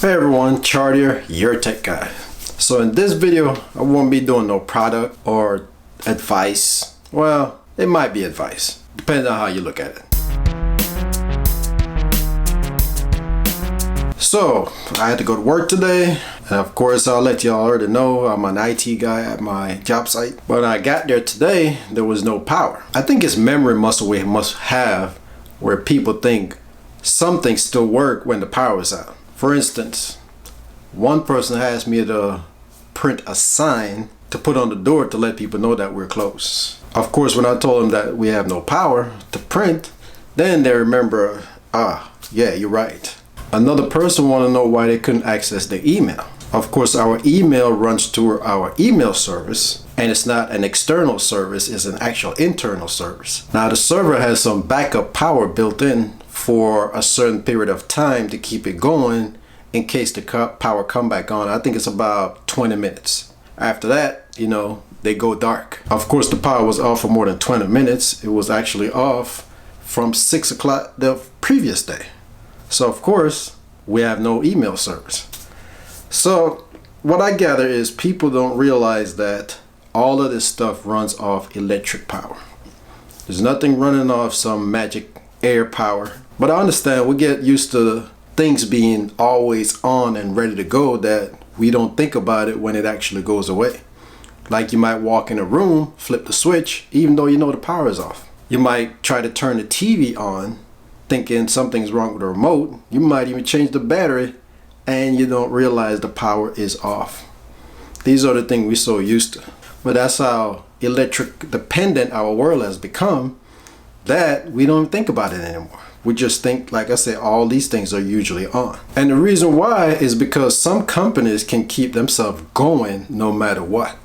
Hey everyone, Chard here, your tech guy. So in this video, I won't be doing no product or advice. Well, it might be advice, depending on how you look at it. So, I had to go to work today, and of course I'll let y'all already know I'm an IT guy at my job site. But when I got there today, there was no power. I think it's memory muscle we must have where people think some things still work when the power is out. For instance, one person asked me to print a sign to put on the door to let people know that we're closed. Of course, when I told them that we have no power to print, then they remember, yeah, you're right. Another person wanted to know why they couldn't access their email. Of course, our email runs through our email service, and it's not an external service, it's an actual internal service. Now, the server has some backup power built in for a certain period of time to keep it going in case the power come back on. I think it's about 20 minutes. After that, they go dark. Of course, the power was off for more than 20 minutes. It was actually off from 6 o'clock the previous day. So of course, we have no email service. So what I gather is people don't realize that all of this stuff runs off electric power. There's nothing running off some magic air power. But I understand we get used to things being always on and ready to go that we don't think about it when it actually goes away. Like you might walk in a room, flip the switch, even though you know the power is off. You might try to turn the TV on, thinking something's wrong with the remote. You might even change the battery and you don't realize the power is off. These are the things we're so used to. But that's how electric dependent our world has become that we don't think about it anymore. We just think, like I said, all these things are usually on. And the reason why is because some companies can keep themselves going no matter what.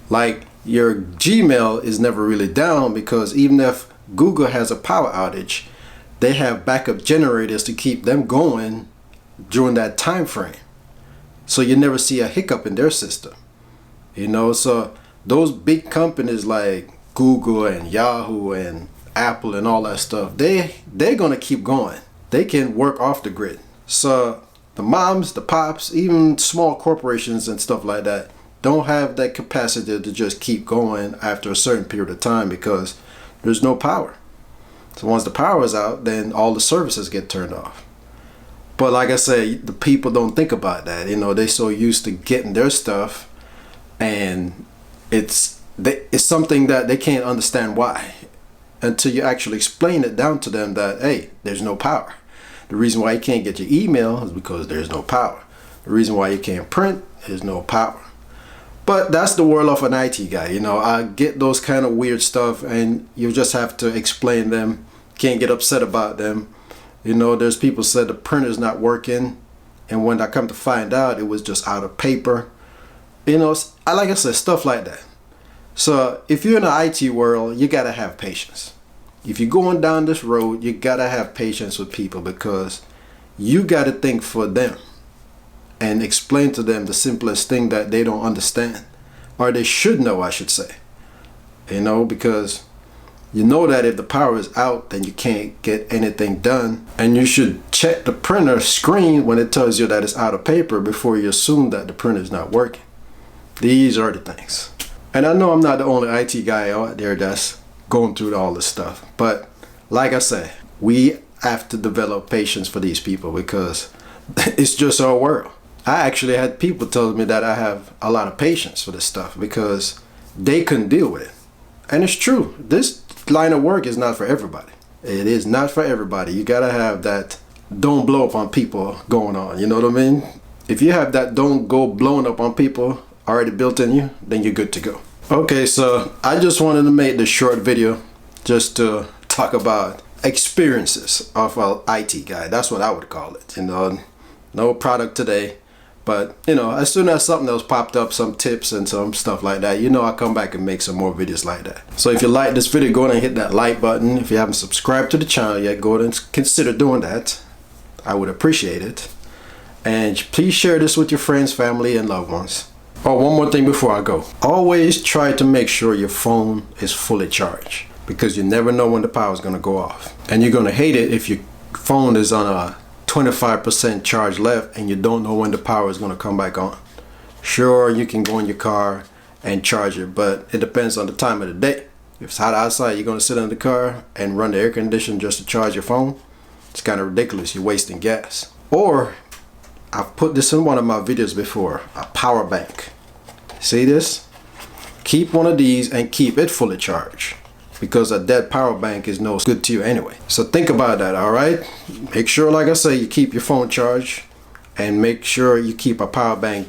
Like your Gmail is never really down because even if Google has a power outage, they have backup generators to keep them going during that time frame. So you never see a hiccup in their system. So those big companies like Google and Yahoo and Apple and all that stuff, they're gonna keep going. They can work off the grid. So the moms, the pops, even small corporations and stuff like that don't have that capacity to just keep going after a certain period of time because there's no power. So once the power is out, then all the services get turned off. But like I said, the people don't think about that. They're so used to getting their stuff, and it's something that they can't understand why until you actually explain it down to them that, hey, there's no power. The reason why you can't get your email is because there's no power. The reason why you can't print is no power. But that's the world of an IT guy. I get those kind of weird stuff and you just have to explain them. Can't get upset about them. There's people said the printer's not working, and when I come to find out, it was just out of paper. Like I said, stuff like that. So if you're in the IT world, you gotta have patience. If you're going down this road, you gotta have patience with people because you gotta think for them and explain to them the simplest thing that they don't understand, or they should know, I should say. Because that if the power is out, then you can't get anything done, and you should check the printer screen when it tells you that it's out of paper before you assume that the printer is not working. These are the things. And I know I'm not the only IT guy out there that's going through all this stuff, but like I say, we have to develop patience for these people because it's just our world. I actually had people telling me that I have a lot of patience for this stuff because they couldn't deal with it. And it's true. This line of work is not for everybody. It is not for everybody. You gotta have that don't blow up on people going on. You know what I mean? If you have that don't go blowing up on people already built in you, then you're good to go. Okay, so I just wanted to make this short video just to talk about experiences of an IT guy. That's what I would call it. No product today. But, as soon as something else popped up, some tips and some stuff like that, I'll come back and make some more videos like that. So if you like this video, go ahead and hit that like button. If you haven't subscribed to the channel yet, go ahead and consider doing that. I would appreciate it. And please share this with your friends, family, and loved ones. Oh, one more thing before I go. Always try to make sure your phone is fully charged because you never know when the power is going to go off. And you're going to hate it if your phone is on a 25% charge left and you don't know when the power is going to come back on. Sure, you can go in your car and charge it, but it depends on the time of the day. If it's hot outside, you're going to sit in the car and run the air conditioner just to charge your phone. It's kind of ridiculous. You're wasting gas. Or, I've put this in one of my videos before, a power bank. See this? Keep one of these and keep it fully charged, because a dead power bank is no good to you anyway. So think about that, all right? Make sure, like I say, you keep your phone charged, and make sure you keep a power bank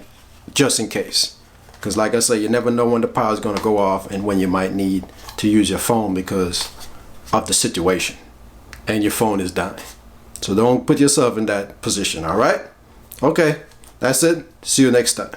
just in case. Because like I say, you never know when the power is going to go off and when you might need to use your phone because of the situation and your phone is dying. So don't put yourself in that position, all right? Okay, that's it. See you next time.